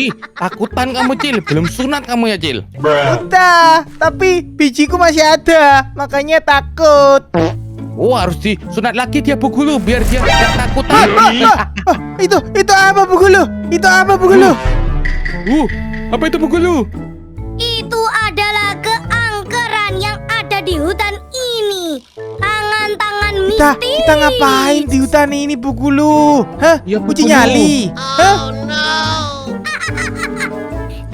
lagi. Takutan kamu, Cil. Belum sunat kamu ya, Cil? Udah, tapi bijiku masih ada, makanya takut. Oh, harus disunat lagi dia Bu Guru biar dia tidak takutan. Itu apa Bu Guru? Itu apa Bu Guru? Apa itu Bu Guru? Itu adalah keangkeran yang ada di hutan ini. Tangan-tangan mistis. Kita ngapain di hutan ini Bu Guru? Hah? Ya, Bu Uji Guru. nyali? Hah?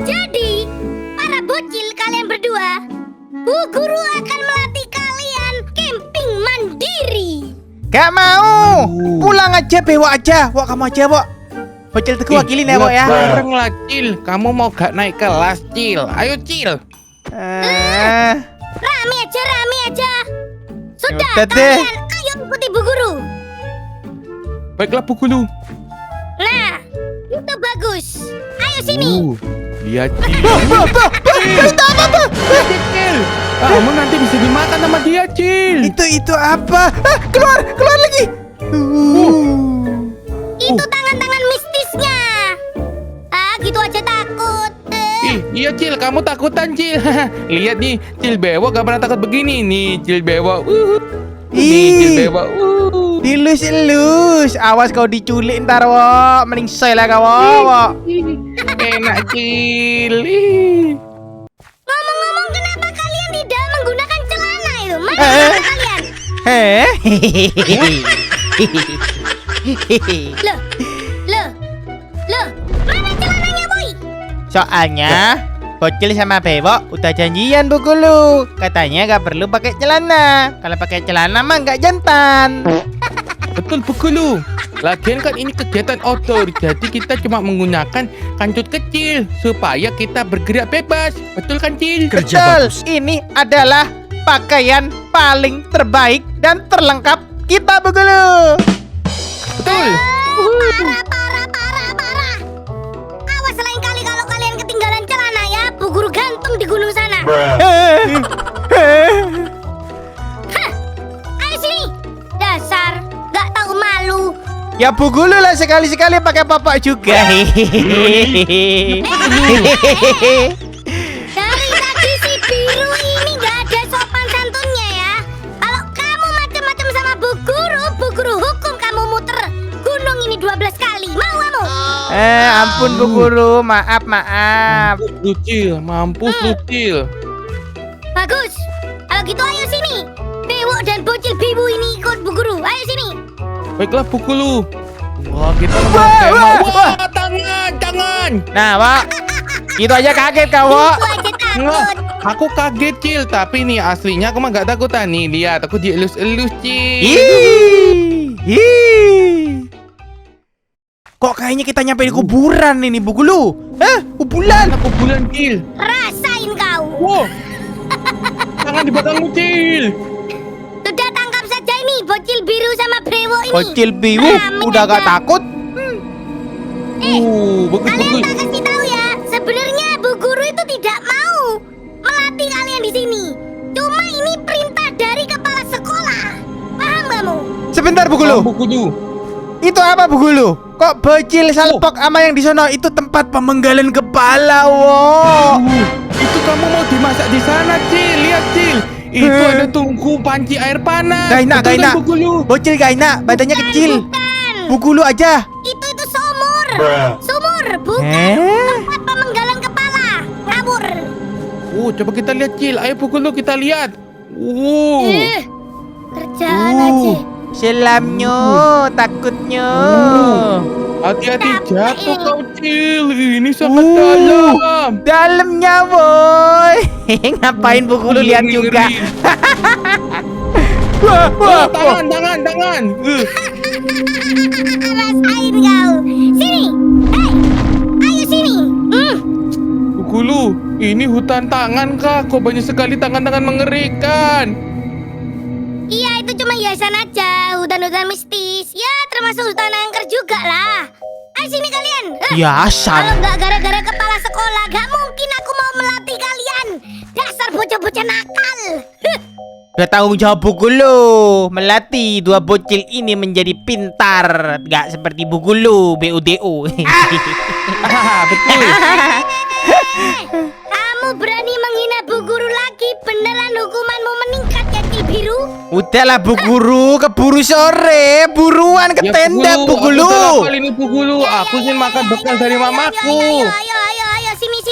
Jadi, para bocil kalian berdua, Bu Guru akan melatih kalian camping mandiri. Gak mau. Pulang aja, bewok aja. Wok kamu aja, Wok. Bocil teguh wakilin ya, Wok ya. Bareng lah, Cil. Kamu mau gak naik kelas, Cil? Ayo, Cil. Rame aja. Sudah, Udah deh. kalian ayo ikuti Bu Guru. Baiklah, Bu Guru. Nah, itu bagus. Ayo sini. Lihat, Cil. Cil. Kamu nanti bisa dimakan sama dia, Cil. Itu apa? Keluar lagi. Itu tangan-tangan mistisnya. Gitu aja takut. Iya, Cil. Kamu takutan, Cil. Lihat nih, Cil bewok gak pernah takut begini. Nih, Cil bewok. Nih, Cil bewok. Dilus-elus. Awas kau diculik ntar, Wok. Mending soy lah kau, Wok. Enak, Cil. Ngomong-ngomong, kenapa kalian tidak menggunakan celana itu? Mana celana kalian? Loh, mana celananya, boy? Soalnya Bocil sama Bewok udah janjian Bu Guru. Katanya gak perlu pakai celana. Kalau pakai celana mah gak jantan. Betul, Bu Guru. Lagian kan ini kegiatan outdoor, jadi kita cuma menggunakan kancut kecil supaya kita bergerak bebas. Betul kan, Cil? Betul. Ini adalah pakaian paling terbaik dan terlengkap kita Bu Guru. Betul. Parah. Awas lain kali kalau kalian ketinggalan celana ya, Bu Guru gantung di gunung sana. Ayo sini. Dasar gak tahu malu. Ya Bu Guru lah sekali-sekali pakai papak juga. Dari tadi si biru ini gak ada sopan santunnya ya. Kalau kamu macam-macam sama Bu Guru hukum kamu muter gunung ini 12 kali. Mau kamu? Ampun Bu Guru, maaf. Lu, Cil. Mampus lu, Cil. Bagus. Kalau gitu ayo sini. Bewok dan bocil bibu ini ikut Bu Guru. Ayo sini. Baiklah, Bu Guru. Wah, kita memakai wah, tangan. Nah, Wok. Itu aja kaget kau, Wok. Itu aja Nggak, takut. aku kaget, Cil. Tapi nih aslinya aku mah gak takutan. Nih, lihat. Aku dielus-elus, Cil. Ih. Kok kayaknya kita nyampe di kuburan ini Bu Guru? Kuburan. Aku bulan, Cil. Rasain kau. Wow. Tangan di belakangmu, Cil. Sudah tangkap saja ini bocil biru sama bewok ini. Bocil biru Nah, udah gak takut. Kalian Bagus. tak kasih tahu ya, sebenarnya Bu Guru itu tidak mau melatih kalian di sini. Cuma ini perintah dari kepala sekolah. Paham kamu? Sebentar Bu Guru. Bu Guru. Itu apa Bu Guru? Kok bocil salpok sama yang di sono itu tempat pemenggalan kepala, Wok. Itu kamu mau dimasak di sana, Cil. Lihat, Cil. Itu ada tungku panci air panas. Gak enak, Betul gak kan, enak. Bu Guru? Bocil gak enak, badannya kecil. Bukan. Bu Guru aja. Itu sumur. Sumur, bukan tempat pemenggalan kepala. Ngawur. Coba kita lihat, Cil. Ayo, Bu Guru, kita lihat. Kerjaan aja. Selamnya, takutnya. Hati-hati Capek jatuh ini. kau, Cil. Ini sangat dalam. Dalamnya, boy. Ngapain Bu Guru lihat juga? Wah. Tangan. Rasain kau. Sini. Ayo sini. Bu Guru, ini hutan tangan kah? Kok banyak sekali tangan-tangan mengerikan. Iya, itu cuma hiasan aja. Hutan-hutan mistis. Ya, termasuk hutan angker juga lah. Ayo sini kalian. Kalau Hiasan. nggak gara-gara kepala sekolah, gak mungkin aku mau melatih kalian. Dasar bocah-bocah nakal. Udah tanggung jawab Bu Guru. Melatih dua bocil ini menjadi pintar. Gak seperti Bu Guru, BUDO. Betul. Kamu berani menghina Bu Guru lagi? Beneran hukumanmu meningkat ya, Cibiru? Udahlah Bu Guru, keburu sore. Buruan ke tenda Bu Guru. Aku ini Bu Guru. Aku ingin makan bekal dari mamaku. Ayo, sini.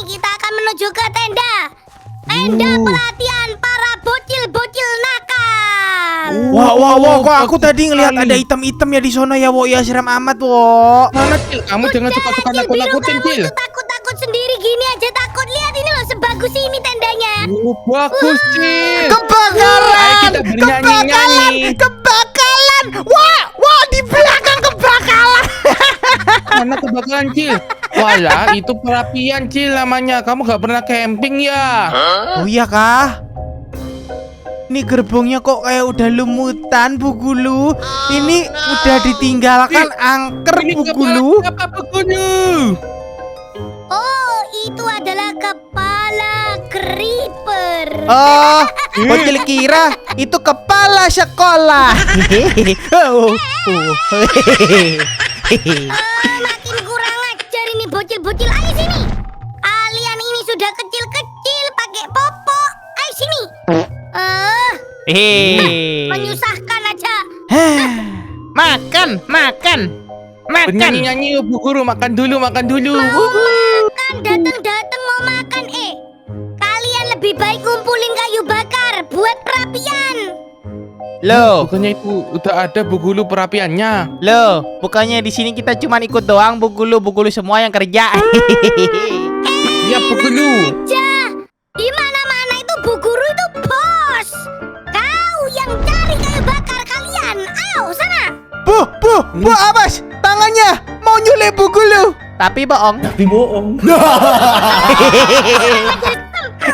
Kita akan menuju ke tenda. Tenda pelatihan para bocil-bocil nakal. Wah, kok aku tadi ngelihat ada hitam-hitam ya di sono ya, Wo. Ya seram amat, Wo. Mana Cil? Kamu jangan suka-suka nakut-nakutin Cil. Kamu tuh takut sendiri gini aja takut. Lihat ini loh, sebagus ini tendanya. Bagus Cil. Kebakaran! Kita bernyanyi-nyanyi. Kebakaran! Wah, di belakang kebakaran. Mana kebakaran Cil? Walah, itu perapian Cil namanya. Kamu gak pernah camping ya? Oh iya kah? Ini gerbongnya kok kayak udah lumutan Bu Guru. Ini udah ditinggalkan angker Ini Bu Guru. apa Bu Guru? Oh, itu adalah kepala creeper. Oh, bocil kira itu kepala sekolah. Makin kurang ajar ini bocil-bocil. Ayo sini. Kalian ini sudah kecil-kecil pakai popok. Ayo sini. Menyusahkan aja. Makan. Bernyanyi-nyanyi yuk Bu Guru. Makan dulu. Mau makan, datang mau makan. Kalian lebih baik ngumpulin kayu bakar buat perapian. Loh, Bukannya itu udah ada Bu Guru perapiannya. bukannya di sini kita cuma ikut doang Bu Guru semua yang kerja. Iya Bu Guru. Di mana-mana itu Bu Guru itu bos. Kau yang cari kayu bakar kalian. Ayo sana. Bu Abbas, tangannya mau nyulip Bu Guru. Tapi bohong. Udah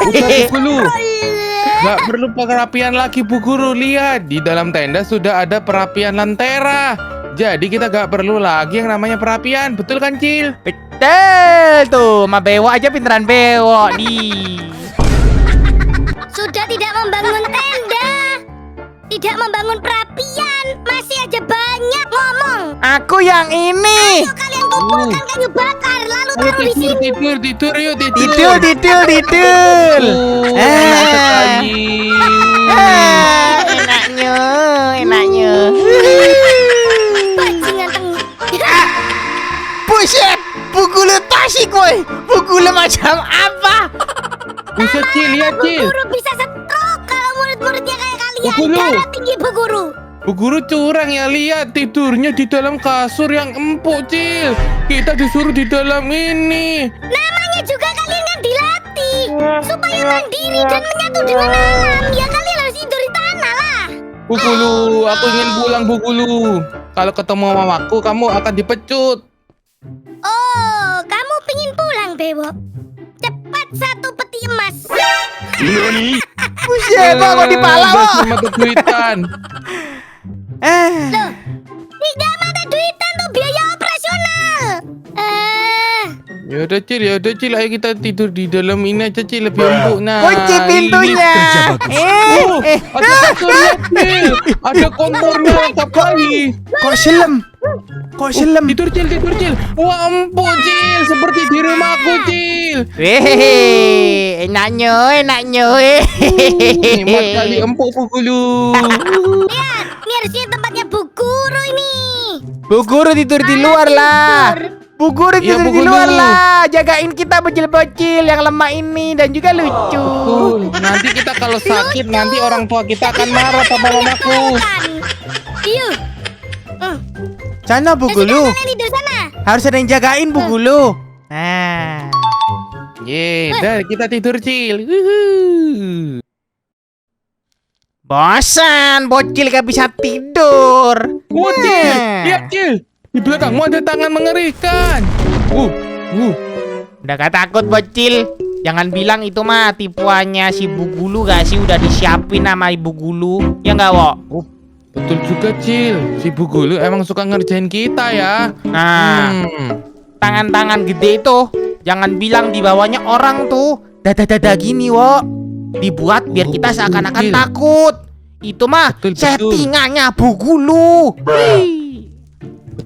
Bu Guru. Gak perlu perapian lagi Bu Guru. Lihat, di dalam tenda sudah ada perapian lentera. Jadi kita gak perlu lagi yang namanya perapian. Betul kan Cil? Betul tuh, ma bewok aja pinteran bewok nih. Sudah tidak membangun tenda, tidak membangun perapian, masih aja banyak ngomong. Aku yang ini. Ayo kalian kumpulkan kayu bakar lalu Ayo taruh di sini. tidur yuk Tidur. Enak sekali. Enaknya. Bajingan tengik. Buset, Bu Guru tasik woi. Bu Guru macam apa? Buset Cil, lihat Bu Cil. Guru bisa stroke kalau murid-muridnya kayak kalian. Bu Guru. Darah tinggi Bu Guru. Bu Guru curang ya, lihat tidurnya di dalam kasur yang empuk Cil. Kita disuruh di dalam ini. Namanya juga kalian kan dilatih supaya mandiri dan menyatu dengan alam. Ya kalian harus tidur di tanah lah. Bu Guru, aku ingin pulang Bu Guru. Kalau ketemu mamaku, kamu akan dipecut. Oh, kamu pingin pulang, Bewo? Cepat satu peti emas. Buset, kok di pala Udah kok. cuma keduitan. Loh, tidak ada duitan tuh biaya operasional. Ya udah Cil, ayo kita tidur di dalam ini aja Cil, lebih empuk. Nah, Kunci pintunya. Ada kasur lihat Cil. Ada kontornya lengkap kali. Kok selem? Tidur Cil. Wah empuk Cil, seperti di rumahku Cil. Weh, enaknya. Nikmat kali empuk Bu Guru. Lihat, ini harusnya tempatnya Bu Guru ini. Bu Guru tidur di luar lah. Bu Guru Iya, tidur Bu di luar Guru. lah. Jagain kita bocil-bocil yang lemah ini dan juga lucu. Betul. Nanti kita kalau sakit nanti orang tua kita akan marah sama mamaku. Yuk. Sana Bu Guru. Kalian tidur sana. Harus ada yang jagain Bu Guru. Nah. Dah kita tidur Cil. Wuhu. Bosan, bocil gak bisa tidur. Wah Cil, lihat Cil. Di belakangmu ada tangan mengerikan. Udah gak takut bocil. Jangan bilang itu mah tipuannya si Bu Guru gak sih, udah disiapin sama Ibu Guru. Ya gak, Wo? Oh, betul juga Cil. Si Bu Guru emang suka ngerjain kita ya. Nah, tangan-tangan gede itu jangan bilang di bawahnya orang tuh. Dada-dada gini, Wo. Dibuat biar kita seakan-akan Cil. takut. Itu mah Betul, betul. settingannya Bu Gulu. Wih.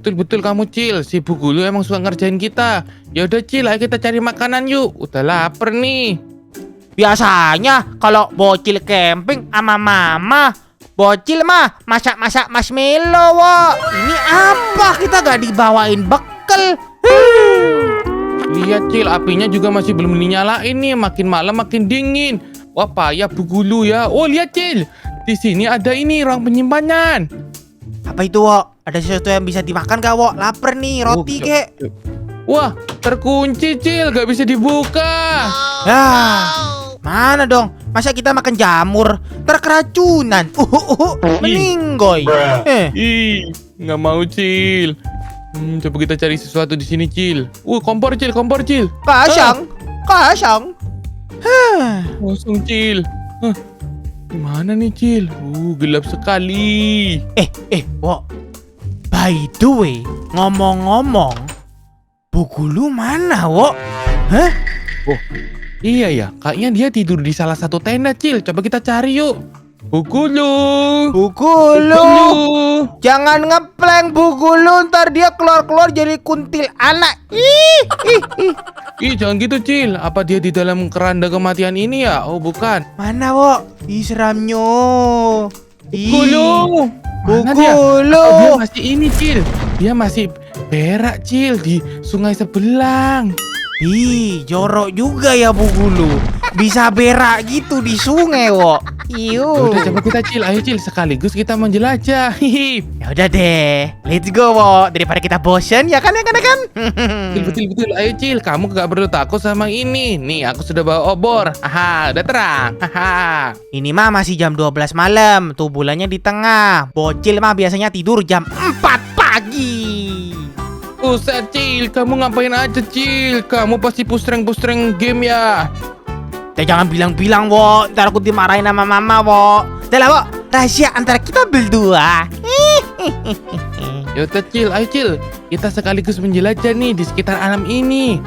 Betul kamu Cil, si Bu Gulu emang suka ngerjain kita. Ya udah Cil, ayo kita cari makanan yuk. Udah lapar nih. Biasanya kalau bocil camping sama mama, bocil mah masak-masak marshmallow, wo. Ini apa kita gak dibawain bekal? Lihat Cil, apinya juga masih belum dinyalain nih. Makin malam makin dingin. Wah payah Bu Gulu ya. Oh lihat Cil, di sini ada ini ruang penyimpanan. Apa itu, wo? Ada sesuatu yang bisa dimakan gak, wo? Lapar nih, roti kek. Wah terkunci Cil, gak bisa dibuka. Mana dong? Masa kita makan jamur? Terkeracunan. Meninggoy. Ih, nggak mau Cil. Coba kita cari sesuatu di sini Cil. Kompor Cil. Kosong. Kosong Cil. Gimana nih Cil? Gelap sekali. Wo. By the way, ngomong-ngomong, Bu Gulu mana, wo? Hah? Iya ya, kayaknya dia tidur di salah satu tenda Cil. Coba kita cari yuk. Bu Gulu. Bu Gulu. Jangan ngepleng Bu Gulu, ntar dia keluar-keluar jadi kuntil anak. Ih, jangan gitu Cil. Apa dia di dalam keranda kematian ini ya? Oh bukan. Mana, wo? Seramnya. Bu Gulu. Bu Mana dia? Gulu. Apa dia masih ini Cil. Dia masih berak Cil di sungai sebelang. Jorok juga ya Bu Gulu. Bisa berak gitu di sungai, wo. Udah coba kita Cil, ayo Cil, sekaligus kita menjelajah. Ya udah deh, let's go, wo. Daripada kita bosen, ya kan? Betul. Ayo Cil, kamu gak perlu takut sama ini. Nih, aku sudah bawa obor. Udah terang. Ini mah masih jam 12 malam. Tuh bulannya di tengah. Bocil mah biasanya tidur jam 4 pagi. Buset Cil, kamu ngapain aja Cil? Kamu pasti pustreng game ya. Jangan bilang-bilang, wo. Ntar aku dimarahin sama mama, wo. Udah lah, wo. Rahasia antara kita berdua. Yaudah Cil, ayo Cil. Kita sekaligus menjelajah nih di sekitar alam ini.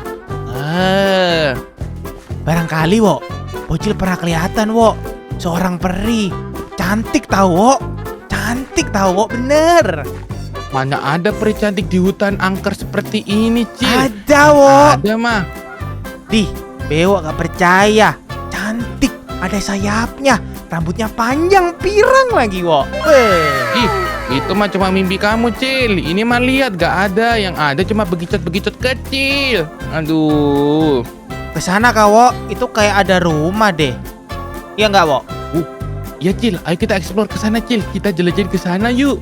Barangkali, wo, Bocil pernah kelihatan, wo. Seorang peri. Cantik tau, wo. Bener. Mana ada peri cantik di hutan angker seperti ini Cil. Ada, wo. Ada mah. Bewok gak percaya. Cantik, ada sayapnya. Rambutnya panjang, pirang lagi, wo. Ih, itu mah cuma mimpi kamu Cil. Ini mah lihat gak ada. Yang ada cuma begicot kecil. Aduh. Kesana kak, wo. Itu kayak ada rumah deh. Iya nggak, wo? Ya Cil, ayo kita explore ke sana Cil. Kita jelajahin ke sana yuk.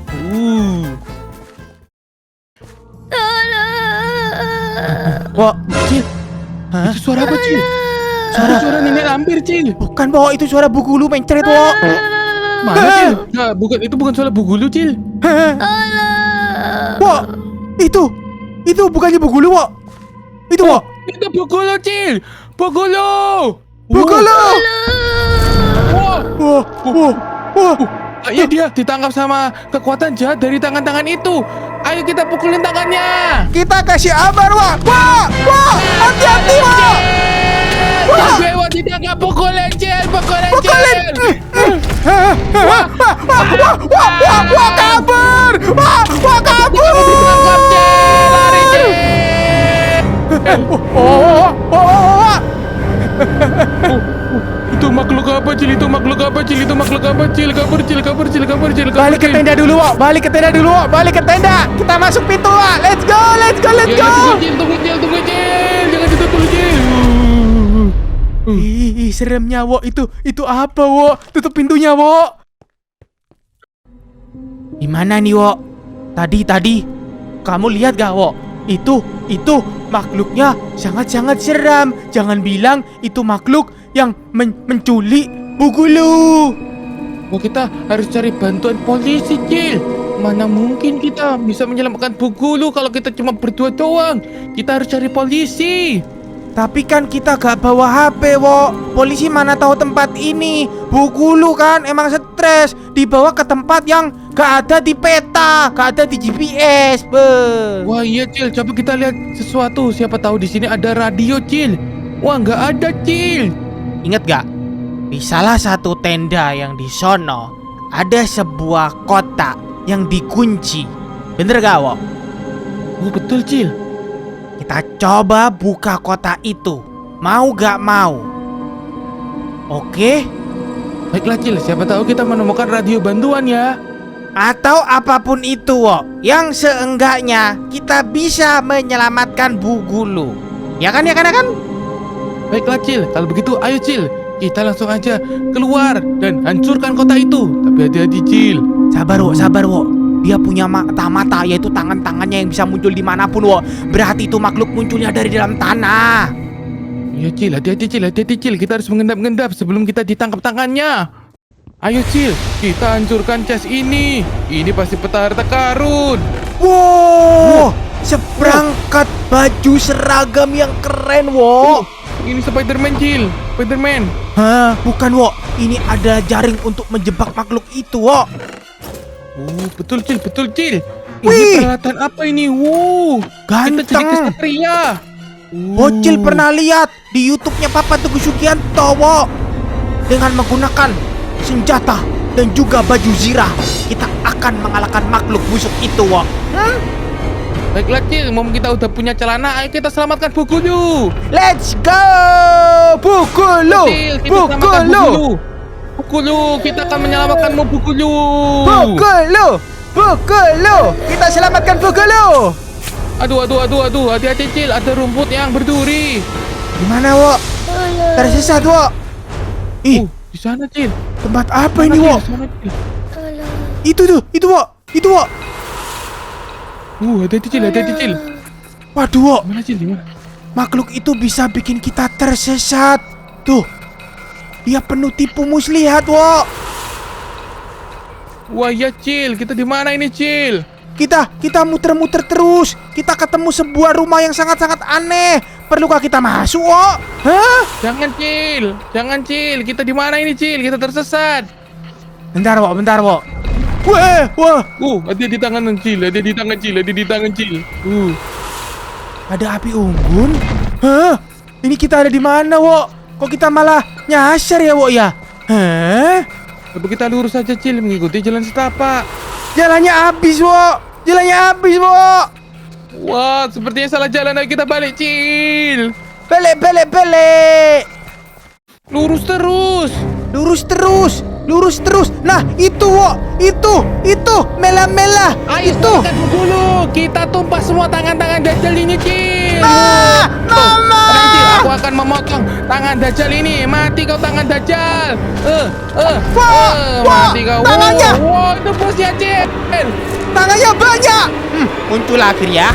Wo, Cil. hah? Itu suara apa Cil? Suara nenek lampir Cil. Bukan, wo. Itu suara Bu Gulu mencret, wo. Mana Cil? Nah, itu bukan suara Bu Gulu Cil. Wo, itu bukannya Bu Gulu, wo. Itu, wo. Itu Bu Gulu Cil. Bu Gulu. Bu Gulu. Wow. Kayaknya dia ditangkap sama kekuatan jahat dari tangan-tangan itu. Ayo kita pukulin tangannya. Kita kasih abar, wo. Hati-hati, wo. Dewa ditangkap, pukulin Cil. Wah, kabur. Wah, kabur. Ditangkap Cil. Lari Cil. Itu makhluk apa Cil? Kabur Cil. Balik ke tenda dulu, wo. Balik ke tenda. Kita masuk pintu, wo. Let's go. Tunggu Cil. Jangan ditutup dulu Cil. Ih, seremnya, wo. Itu apa, wo? Tutup pintunya, wo. Gimana nih, wo? Tadi kamu lihat gak, wo? Itu makhluknya sangat-sangat seram. Jangan bilang itu makhluk yang menculik Bu Gulu. Oh, kita harus cari bantuan polisi Cil. Mana mungkin kita bisa menyelamatkan Bu Gulu kalau kita cuma berdua doang. Kita harus cari polisi. Tapi kan kita gak bawa HP, wo. Polisi mana tahu tempat ini. Bu Gulu kan emang stres. Dibawa ke tempat yang gak ada di peta, gak ada di GPS. Wah iya Cil, coba kita lihat sesuatu. Siapa tahu di sini ada radio Cil. Wah nggak ada Cil. Ingat gak? Di salah satu tenda yang di sono ada sebuah kotak yang dikunci. Bener gak, Wok? Oh betul Cil. Kita coba buka kotak itu. Mau gak mau? Oke? Baiklah Cil, siapa tahu kita menemukan radio bantuan ya. Atau apapun itu, Wok, yang seenggaknya kita bisa menyelamatkan Bu Gulu. Ya kan? Baiklah Cil, kalau begitu ayo Cil, kita langsung aja keluar dan hancurkan kota itu. Tapi hati-hati Cil. Sabar, Wok. Dia punya mata-mata, yaitu tangan-tangannya yang bisa muncul dimanapun, Wok. Berarti itu makhluk munculnya dari dalam tanah. Iya Cil, hati-hati Cil. Kita harus mengendap-endap sebelum kita ditangkap tangannya. Ayo Cil, kita hancurkan chest ini. Ini pasti peta harta karun. Wow, seperangkat baju seragam yang keren, Wok. Ini Spiderman Cil, Spiderman. Hah, bukan, Wok. Ini ada jaring untuk menjebak makhluk itu, Wok. Oh, betul Cil. Ini Wih. peralatan apa ini? Wow, kita jadi Ganteng. kesatria. Bocil pernah lihat di YouTube-nya Papa Teguh Sugianto, Wok. Dengan menggunakan senjata dan juga baju zirah, kita akan mengalahkan makhluk busuk itu, Wok. Baiklah Cil, kita udah punya celana, ayo kita selamatkan Bu Gulu. Let's go, Bu Gulu. Cil, kita selamatkan Bu Gulu. Bu Gulu, kita akan menyelamatkanmu Bu Gulu. Bu Gulu, kita selamatkan Bu Gulu. Aduh, hati-hati Cil, ada rumput yang berduri. Gimana, Wok? Tersesat, Wok. Ih, Di sana Cil. tempat apa Sana, ini, Cil, Wok? sana, Cil. Itu, Wok. Hati-hati Cil. Waduh, Wok. Mana Cil, di mana? Makhluk itu bisa bikin kita tersesat. Tuh, dia penuh tipu muslihat, Wok. Wah ya Cil, kita di mana ini Cil? Kita muter-muter terus. Kita ketemu sebuah rumah yang sangat-sangat aneh. Perlukah kita masuk, Wok? Hah? Jangan Cil, kita di mana ini Cil? Kita tersesat. Bentar, Wok. Wah. Ada di tangan Cil, ada di tangan Cil. Ada api unggun? Hah? Ini kita ada di mana, Wok? Kok kita malah nyasar ya, Wok ya? Hah? Tapi kita lurus saja Cil, mengikuti jalan setapak. Jalannya habis, Wok. Wah, sepertinya salah jalan, ayo kita balik Cil. Balik. Lurus terus. Lurus terus. Nah, itu, Wok. Itu. Mela. Ayo Itu. selamatkan Bu Gulu. Kita tumpah semua tangan-tangan Dajjal ini Cil. Mama. Sekarang, Cil, aku akan memotong tangan Dajjal ini. Mati kau tangan Dajjal. Mati kau. Tangannya. Wow, itu bosnya Cil. Tangannya banyak. Muncul akhirnya.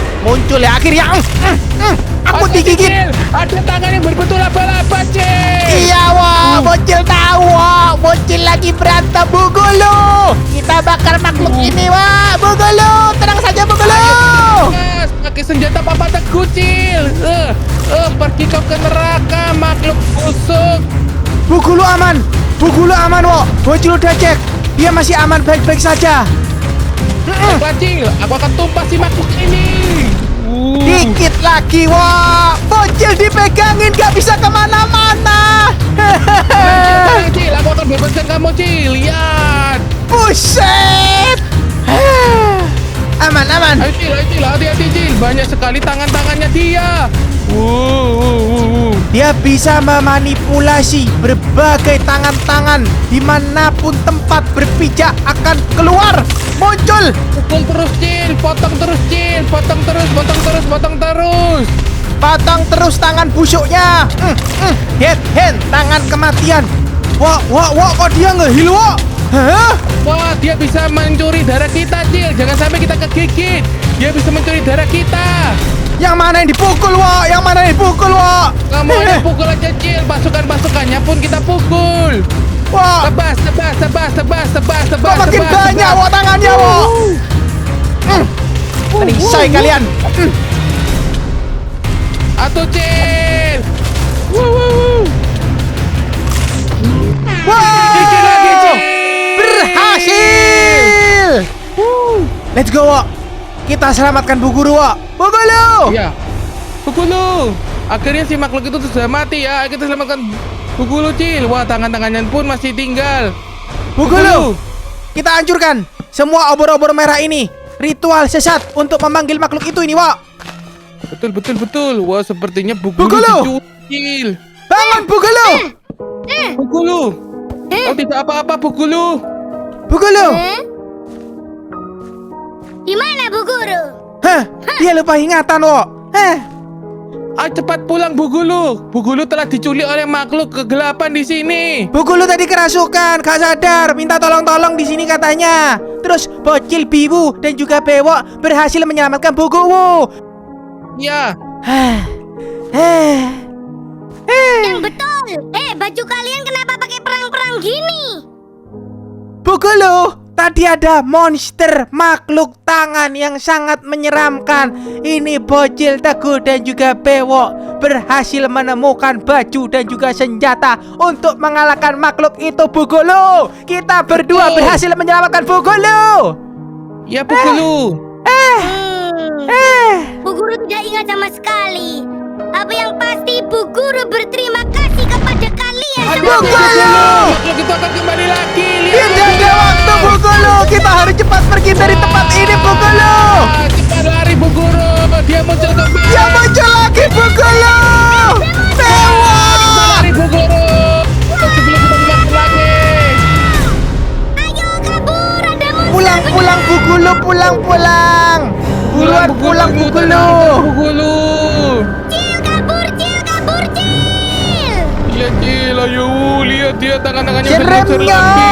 Aku Hati-hati, digigit. Cil. Ada tangan yang berbentuk laba-laba Cil. Iya, Wok. Bocil tahu, Wok. Bocil lagi berantem Bu Gulu. Kita bakar makhluk ini, Wok. Bu Gulu, tenang saja, Bu Gulu. Yes, pakai senjata Papa Teguh Cil. Pergi kau ke neraka makhluk busuk. Bu Gulu aman, Wok. Bocil udah cek. Dia masih aman, baik-baik saja. Baiklah Cil, aku akan tumpah si makhluk ini. Dikit lagi, Wok. Bocil dipegangin, gak bisa kemana-mana. Tenang, Cil, aku akan bebaskan kamu Cil. Lihat. Buset. Aman. Ayo Cil, hati-hati Cil. Banyak sekali tangan-tangannya dia. Dia bisa memanipulasi berbagai tangan-tangan. Dimanapun tempat berpijak akan keluar. Muncul. Pukul terus Cil, potong terus Cil, potong terus. Potong terus tangan busuknya. Dead hand, tangan kematian. Wok, kok dia nge-heal, Wok? Hah? Wah, dia bisa mencuri darah kita Cil. Jangan sampai kita kegigit. Dia bisa mencuri darah kita. Yang mana yang dipukul, Wok? Kamu aja pukul aja Cil. Pasukannya pun kita pukul. Wok, Tebas. kok makin banyak, Wok, tangannya, Wok? Perisai kalian. Atuh Cil. Dikit lagi Cil. Berhasil. Let's go, Wok. Kita selamatkan Bu Guru, Wok. Bu Guru. Iya. Bu Gulu. Akhirnya si makhluk itu sudah mati ya. Kita selamatkan Bu Guru, Cil. Wah, tangan-tangannya pun masih tinggal. Bu Guru, kita hancurkan semua obor-obor merah ini. Ritual sesat untuk memanggil makhluk itu ini, Wak. Betul. Wah, sepertinya Bu Bu Guru Guru. dicucil. Bangun, Bu Guru. Bu Guru. Oh, tidak apa-apa, Bu Guru. Bu Guru. Di mana Bu Guru? Hah, dia lupa ingatan, Wak. Ayo cepat pulang, Bu Guru. Bu Guru telah diculik oleh makhluk kegelapan di sini. Bu Guru tadi kerasukan, gak sadar, minta tolong-tolong di sini katanya. Terus bocil Biwu dan juga Bewok berhasil menyelamatkan Bu Guru. Ya. Yang betul. Baju kalian kenapa pakai perang-perang gini? Bu Guru, tadi ada monster makhluk tangan yang sangat menyeramkan. Ini bocil Teguh dan juga Bewok berhasil menemukan baju dan juga senjata untuk mengalahkan makhluk itu, Bu Guru. Kita berdua berhasil menyelamatkan Bu Guru. Ya, Bu Guru. Bu Guru tidak ingat sama sekali. Apa yang pasti Bu Guru berterima kasih kepada kalian Bu semua. Guru, Makhluk itu akan kembali lagi. tidak ada waktu, Bu Guru. Kita harus cepat pergi dari tempat ini, Bu Guru. Cepat lari, Bu Guru. Dia muncul kembali. Dia muncul lagi, Bu Guru. Bewok. Lari, Bu Guru. Sebelum kita kembali lagi. Ayo kabur, ada monster. Pulang, Bu Guru, pulang. Buruan pulang, Bu Guru. Bu Guru. Cil, kabur, Cil. Lihat, Cil. Ayo, lihat dia tangan-tangannya udah nyosor Seremnya, lagi.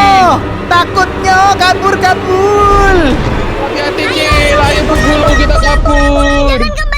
takutnya kabur. Hati-hati, Cil. Ayo, Bu Guru, kita kabur. Jangan